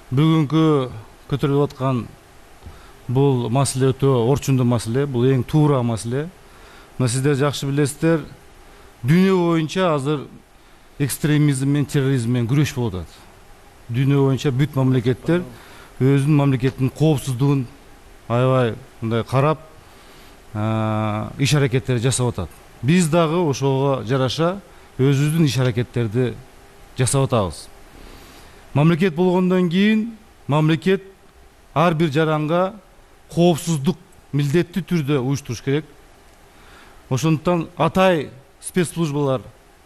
Бүгүнкү көтөрүлүп аткан бул маселе өтө орчундуу маселе, бул эң туура маселе. Мына сиздер жакшы билесиздер, дүйнө боюнча азыр экстремизм менен терроризм менен күрөш болуп атат. Дүйнө боюнча бүт мамлекеттер өзүнүн мамлекетинин коопсуздугун аябай мындай карап, иш аракеттер жасап атат. Биз дагы ошого жараша өзүбүздүн иш аракеттерди жасап атабыз. Мамлекет болгондон кийин мамлекет ар бир жаранга коопсуздук милдеттүү түрдө уюштуруш керек. Ошондуктан атай спецслужбалар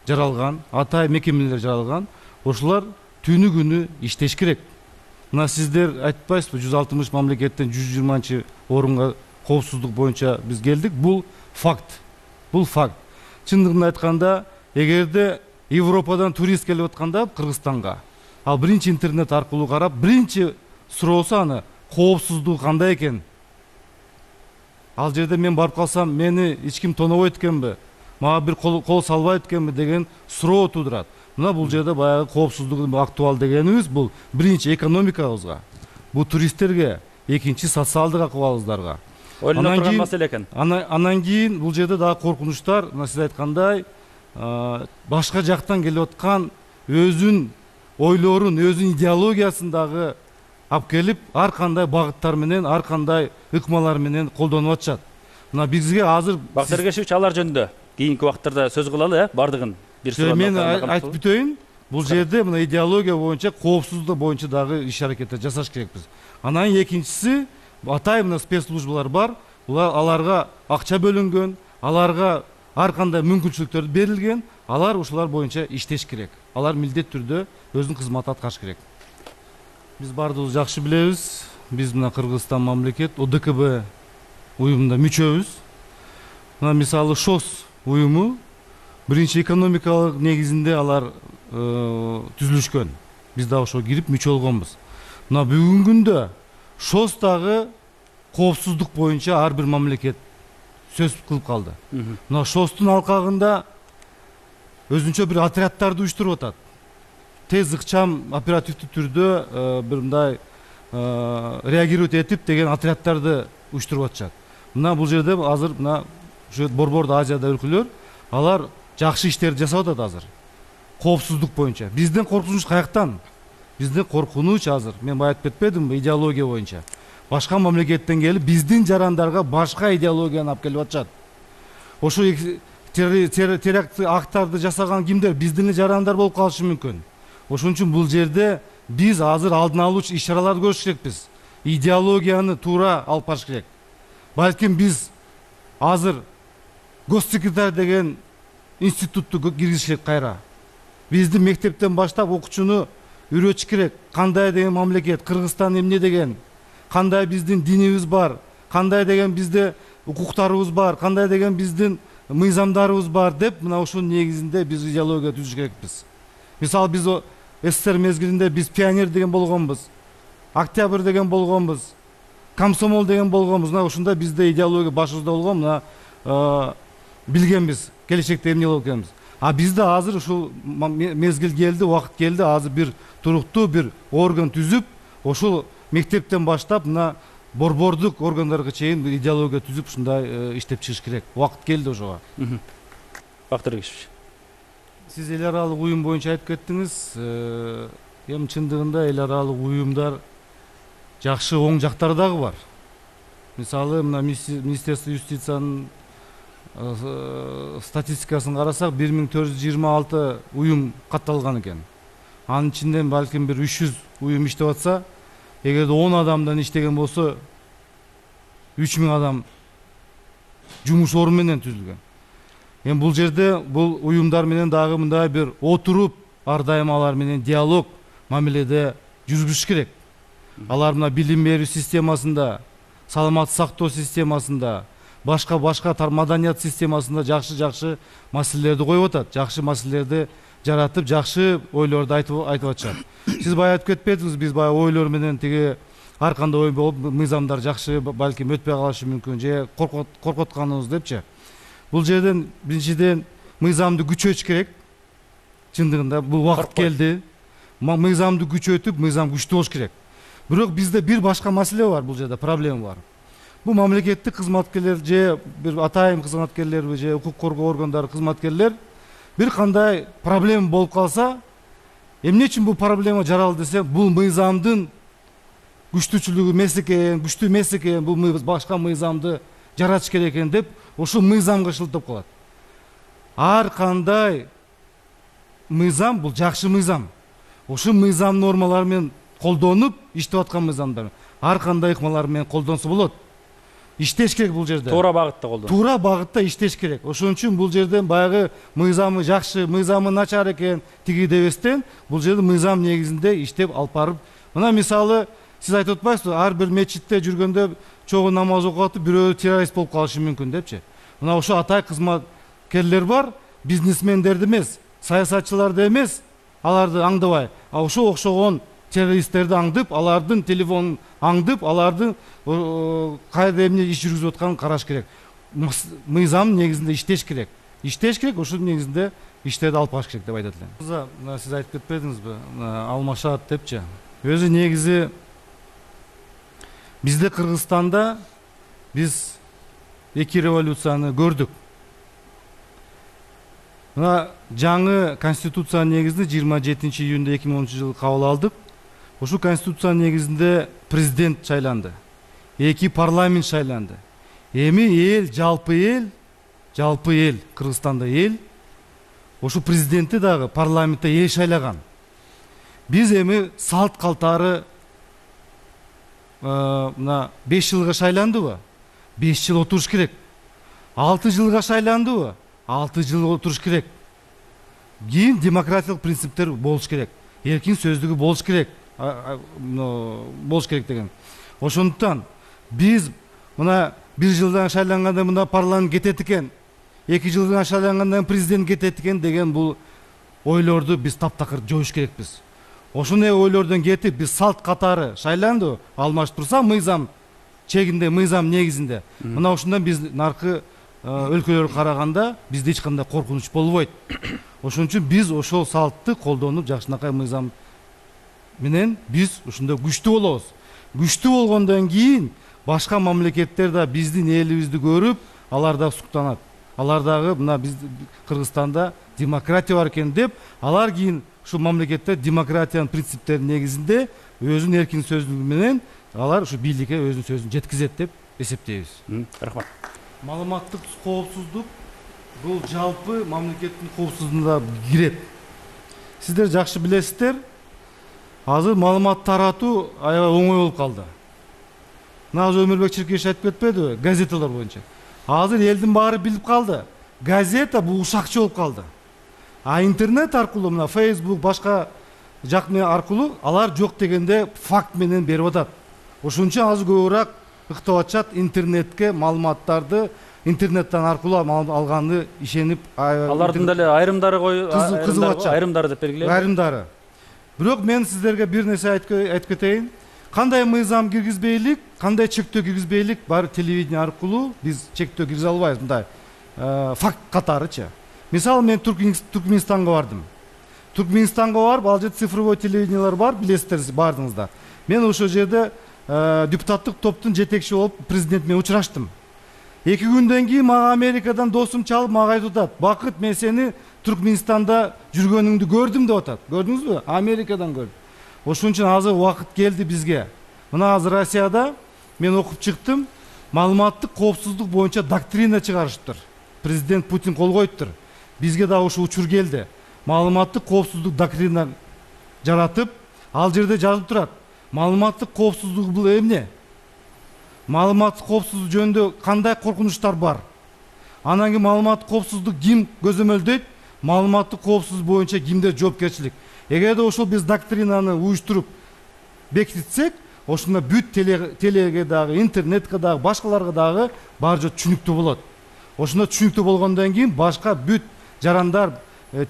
жаралган, атай мекемелер жаралган, ошолар түнү күнү иштеш керек. Мына сиздер айтпайсызбы, 160 мамлекеттен 120 орунга коопсуздук боюнча биз келдик. Бул факт. Бул факт. Чындыгын айтканда, эгерде Европадан турист келип атканда Кыргызстанга, ал биринчи интернет аркылуу карап, биринчи суроосу аны коопсуздугу кандай экен? Ал жерде мен барып калсам, мени эч ким тонобойт экенби? Мага бир кол салбайт экенби деген суроо туудурат. Мына бул жерде баягы коопсуздук актуал дегенибиз бул биринчи экономикабызга, бул туристтерге, экинчи социалдык акыбалыбыздарга. Ойлонуп турган маселе экен. Анан кийин бул жерде дагы коркунучтар, мына сиз айткандай, башка жактан келип аткан өзүнүн ойлорун, өзүнүн идеологиясын дагы алып келип, ар кандай багыттар менен, ар кандай ыкмалар менен колдонуп атышат. Мына бизге азыр Бактар Кешевич алар жөнүндө кийинки убакыттарда сөз кылалы, бардыгын бир суроо. Мен айтып бүтөйүн. Бул жерде мына идеология боюнча, коопсуздук боюнча дагы иш аракеттер жасаш керекпиз. Анан экинчиси, атай мына спецслужбалар бар. Аларга акча бөлүнгөн, аларга ар кандай мүмкүнчүлүктөр берилген, алар ушулар боюнча иштеш керек. Алар милдет түрдө өзүнүн кызматын аткарыш керек. Биз бардыгыбыз жакшы билебиз. Биз мына Кыргызстан мамлекет ОДКБ уюмунда мүчөбүз. Мына мисалы ШОС уюму биринчи экономикалык негизинде алар түзүлүшкөн. Биз да ошого кирип мүчө болгонбуз. Мына бүгүнкү күндө ШОС дагы коопсуздук боюнча ар бир мамлекет сөз кылып калды. Мына ШОСтун алкагында өзүнчө бир отряддарды уюштуруп атат. Тез ыкчам оперативдүү түрдө бир мындай реагировать этип деген отряддарды уюштуруп атышат. Мына бул жерде азыр мына ушу Борбордуу Азияда өлкөлөр алар жакшы иштерди жасап атат азыр. Коопсуздук боюнча. Биздин коркунуч каяктан? Биздин коркунуч азыр, мен баягы айтып кетпедимби, идеология боюнча. Башка мамлекеттен келип биздин жарандарга башка идеологияны алып келип атышат. Ошо теракт актарды жасаган кимдер? Биздин жарандар болуп калышы мүмкүн. Ошон үчүн бул жерде биз азыр алдын алуучу иш-чараларды көрүш керекпиз. Идеологияны туура алып барыш керек. Балким биз азыр госсекретарь деген институтту киргизиш керек кайра. Биздин мектептен баштап окуучуну үйрөтүш керек. Кандай деген мамлекет, Кыргызстан эмне деген, кандай биздин динибиз бар, кандай деген бизде укуктарыбыз бар, кандай деген биздин мыйзамдарыбыз бар деп, мына ошонун негизинде биз идеология түзүш керекпиз. Мисалы биз СССР мезгилинде биз пионер деген болгонбуз, октябрь деген болгонбуз, комсомол деген болгонбуз. Мына ушундай бизде идеология башыбызда болгон, мына билгенбиз, келечекте эмне болот экенибиз. А бизде азыр ушул мезгил келди, убакыт келди, азыр бир туруктуу бир орган түзүп, ошол мектептен баштап мына борбордук органдарга чейин идеология түзүп ушундай иштеп чыгыш керек. Убакыт келди ошого. Бактар Кешевич. Сиз эл аралык уюм боюнча айтып кеттиңиз. Эми чындыгында эл аралык уюмдар жакшы оң жактары дагы бар. Мисалы мына Министерство юстициянын статистикасын карасак 1426 уюм катталган экен. Анын ичинен балким бир 300 уюм иштеп атса, эгерде 10 адамдан иштеген болсо 3000 адам жумуш орун менен түзүлгөн. Эми бул жерде бул уюмдар менен дагы мындай бир отуруп, ар дайым алар менен диалог мамиледе жүргүзүш керек. Алар мына билим берүү системасында, саламаттык сактоо системасында, башка маданият системасында жакшы маселелерди коюп атат, жакшы маселелерди жаратып, жакшы ойлорду айтып атышат. Сиз баягы айтып кетпедиңиз, биз баягы ойлор менен тиги ар кандай ой болуп, мыйзамдар жакшы балким өтпөй калышы мүмкүн, же коркотканыбыз депчи. Бул жерден биринчиден мыйзамды күчөтүш керек. Чындыгында бул убакыт келди. Мыйзамды күчөтүп, мыйзам күчтүү болуш керек. Бирок бизде бир башка маселе бар, бул жерде проблема бар. Бул мамлекеттик кызматкерлер же бир атайын кызматкерлер же укук коргоо органдары кызматкерлер бир кандай проблема болуп калса, эмне үчүн бул проблема жаралды десе, бул мыйзамдын күчтүүчүлүгү эмес экен, күчтүү эмес экен, бул башка мыйзамды жаратыш керек экен деп, ошол мыйзамга шылтап калат. Ар кандай мыйзам бул жакшы мыйзам. Ошол мыйзам нормалары менен колдонуп иштеп аткан мыйзамдар. Ар кандай ыкмалар менен колдонсо болот. Иштеш керек бул жерде. Туура багытта колдонот. Туура багытта иштеш керек. Ошон үчүн бул жерден баягы мыйзамы жакшы, мыйзамы начар экен тиги дебестен, бул жерде мыйзам негизинде иштеп алып барып. Мына мисалы сиз айтып атпайсызбы, ар бир мечитте жүргөндө чогуу намаз окуп атып, бирөө террорист болуп калышы мүмкүн депчи. Мына ошо атай кызматкерлер бар, бизнесмендерди эмес, саясатчыларды эмес, аларды аңдабай, а ошо окшогон террористтерди аңдып, алардын телефонун аңдып, алардын кайда эмне иш жүргүзүп атканын караш керек. Мыйзам негизинде иштеш керек. Иштеш керек, ошол негизинде иштерди алып барыш керек деп айтат элем. Мына сиз айтып кетпедиңизби, алмашат депчи. Өзү негизи бизде Кыргызстанда биз эки революцияны көрдүк. Мына жаңы конституция негизинде 27-июнда 2010-жылы кабыл алдык. Ошол конституция негизинде президент шайланды. Эки парламент шайланды. Эми эл, жалпы эл, Кыргызстанда эл, ошол президентти дагы парламентте эл шайлаган. Биз эми салт калтары мына 5 жылга шайландыбы? 5 жыл отуруш керек. 6 жылга шайландыбы? 6 жыл отуруш керек. Кийин демократиялык принциптер болуш керек. Эркин сөздүгү болуш керек. Болуш керек деген. Ошондуктан биз мына 1 жылдан шайланганда мына парламент кетет экен, 2 жылдан шайланганда президент кетет экен деген бул ойлорду биз таптакыр жоюш керекпиз. Ошондой ойлордон кетип биз салт катары шайланды, алмашып турса мыйзам чегинде, мыйзам негизинде. Мына ошондон биз наркы өлкөлөргө караганда бизде эч кандай коркунуч болбойт. Ошон үчүн биз ошол салтты колдонуп жакшынакай мыйзам менен биз ушунда күчтүү болобуз. Күчтүү болгондон кийин башка мамлекеттер да биздин элибизди көрүп, алар да суктанат. Алар дагы мына биз Кыргызстанда демократия бар экен деп, алар кийин ушул мамлекетте демократиянын принциптеринин негизинде өзүнүн эркин сөздүгү менен алар ушу бийликке өзүнүн сөзүн жеткизет деп эсептейбиз. Рахмат. Маалыматтык коопсуздук бул жалпы мамлекеттин коопсуздугуна кирет. Сиздер жакшы билесиздер, азыр маалымат таратуу аябай оңой болуп калды. Мына азыр Өмүрбек Чиркешев айтып кетпедиби, газеталар боюнча. Азыр элдин баары билип калды. Газета бул ушакчы болуп калды. А интернет аркылуу, мына Facebook, башка жакны аркылуу алар жок дегенде факт менен берип атат. Ошон үчүн азыр көбүрөөк ыктап атышат интернетке маалыматтарды интернеттен аркылуу алганды ишенип, Алардын деле айрымдары кызып атышат. Айрымдары деп белгилейм. Айрымдары. Бирок мен сиздерге бир нерсе айтып кетейин. Кандай мыйзам киргизбейлик, кандай чектөө киргизбейлик бар телевидение аркылуу биз чектөө киргизе албайбыз, мындай факт катарычы. Мисалы мен Түркменистанга бардым. Түркменистанга барып, ал жерде цифровой телевидениелер бар, билесиздер бардыңыздар. Мен ошол жерде депутаттык топтун жетекчиси болуп президент менен учураштым. 2 күндөн кийин мага Америкадан досум чалып мага айтып атат: "Бакыт, мен сени Түркменистанда жүргөнүңдү көрдүм" деп атат. Көрдүңүзбү? Америкадан көрдүм. Ошон үчүн азыр убакыт келди бизге. Мына азыр Россияда мен окуп чыктым, маалыматтык коопсуздук боюнча доктрина чыгарышыптыр. Президент Путин кол коюптур. Бизге да ошол учур келди. Маалыматтык коопсуздук доктрина жаратып, ал жерде жазылып турат. Маалыматтык коопсуздук бул эмне? Маалыматтык коопсуздук жөнүндө кандай коркунучтар бар? Анан кийин маалыматтык коопсуздук ким көзөмөлдөйт? Маалыматтык коопсуздук боюнча кимдер жоопкерчилик? Эгерде ошол биз доктринаны уюштуруп бекитсек, ошондо бүт телеге дагы, интернетке дагы, башкаларга дагы баары жок түшүнүктүү болот. Ошондо түшүнүктүү болгондон кийин башка бүт жарандар,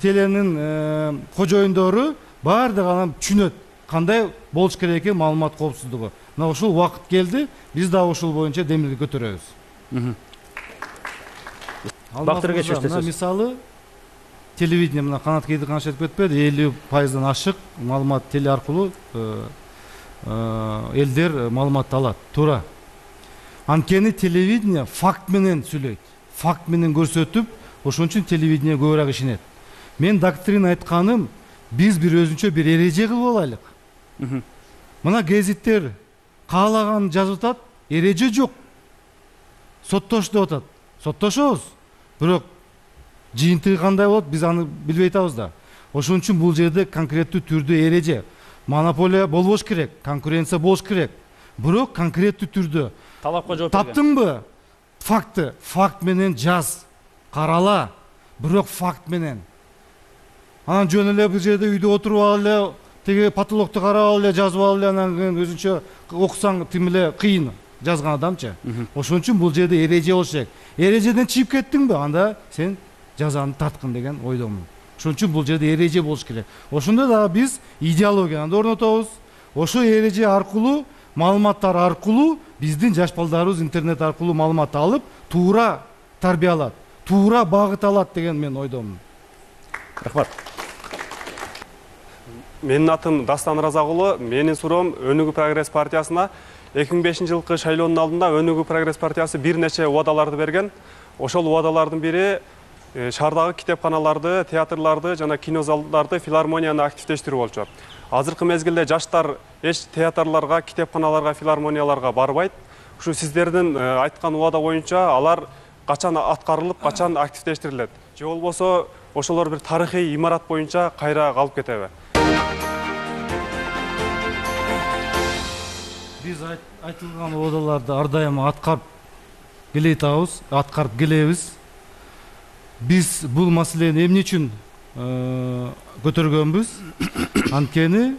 теленин кожоюндору баардыгы анан түшүнөт кандай болуш керек экен маалымат коопсуздугу. Мына ошол убакыт келди, биз да ошол боюнча демилге көтөрөбүз. Бактыр кечиштесиз. Мисалы телевидение, мына Канат Кейди канча айтып кетпеди, 50% ашык маалымат теле аркылуу элдер маалымат алат, туура. Анткени телевидение факт менен сүйлөйт, факт менен көрсөтүп, ошон үчүн телевидение көбүрөөк ишенет. Мен доктрина айтканым, биз бир өзүнчө бир эреже кылып алайлык. Мына гезиттер каалаган жазып атат, эреже жок. Соттош деп атат. Соттошобуз. Бирок жыйынтыгы кандай болот, биз аны билбей атабыз да. Ошон үчүн бул жерде конкреттүү түрдө эреже. Монополия болбош керек, конкуренция болуш керек. Бирок конкреттүү түрдө. Талапка жооп берген. Таптыңбы? Факты, факт менен жаз. Карала. Бирок факт менен. Анан жөн эле бул жерде үйдө отуруп алып, теге потолокту карап алып, жазып алып, анан өзүнчө окусаң тим эле кыйын жазган адамчы. Ошон үчүн бул жерде эреже болуш керек. Эрежеден чыгып кеттиңби? Анда сен жазаны тарткын деген ойдомун. Ошон үчүн бул жерде эреже болуш керек. Ошондо да биз идеологияны орнотобуз. Ошо эреже аркылуу, маалыматтар аркылуу биздин жаш балдарыбыз интернет аркылуу маалымат алып, туура тарбиялат, туура багыт алат деген мен ойдомун. Рахмат. Менин атым Дастан Разагулу, менин суроом Өнүгүү Прогресс партиясына 2005 жылкы шайлоонун алдында Өнүгүү Прогресс партиясы бир нече убадаларды берген. Ошол убадалардын бири шаардагы китепканаларды, театрларды жана кинозалдарды, филармонияны активдештирүү болчу. Азыркы мезгилде жаштар эч театрларга, китепканаларга, филармонияларга барбайт. Ушу сиздердин айткан убада боюнча алар качан аткарылып, качан активдештирилет? Же болбосо ошолор бир тарыхый имарат боюнча кайра калып кетеби? Биз айтылган убадаларды ар дайым аткарып келе атабыз, аткарып келебиз. Биз бул маселени эмне үчүн көтөргөнбүз? Анткени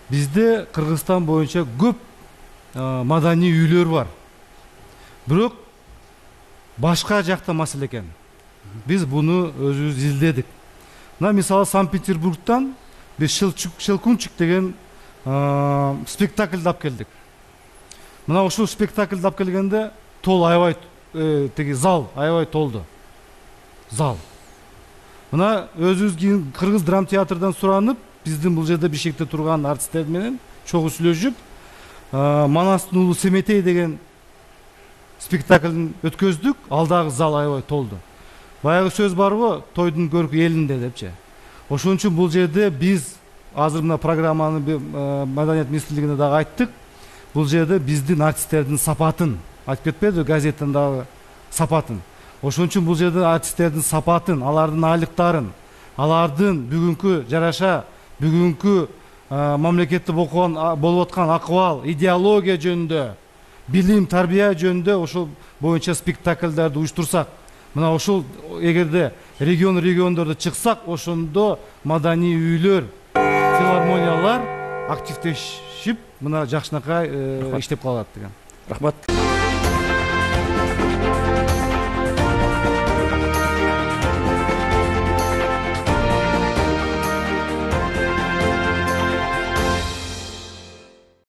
бизде Кыргызстан боюнча көп маданий үйлөр бар. Бирок башка жакта маселе экен. Биз буну өзүбүз изилдедик. Мына мисалы Санкт-Петербургтан биз Щелкунчик деген спектакль алып келдик. Мына ушул спектакльди алып келгенде тол аябай теги зал аябай толду. Зал. Мына өзүбүз Кыргыз драм театрдан суранып, биздин бул жерде Бишкекте турган артисттер менен чогуу сүйлөшүп, Манастын уулу Семетей деген спектакльин өткөздүк, алдагы зал аябай толду. Баягы сөз барбы, тойдун көркү элинде депчи. Ошон үчүн бул жерде биз азыр мына программаны Маданият министрлигине дагы айттык. Бул жерде биздин артисттердин сапатын айтып кетпеди, газеттен дагы сапатын. Ошон үчүн бул жерде артисттердин сапатын, алардын айлыктарын, алардын бүгүнкү жараша, бүгүнкү мамлекетте болуп аткан акыбал, идеология жөнүндө, билим, тарбия жөнүндө ошол боюнча спектакльдерди уюштурсак, мына ошол эгерде региондордо чыксак, ошондо маданий үйлөр, филармониялар активдешип, мына жакшынакай иштеп калат деген. Рахмат.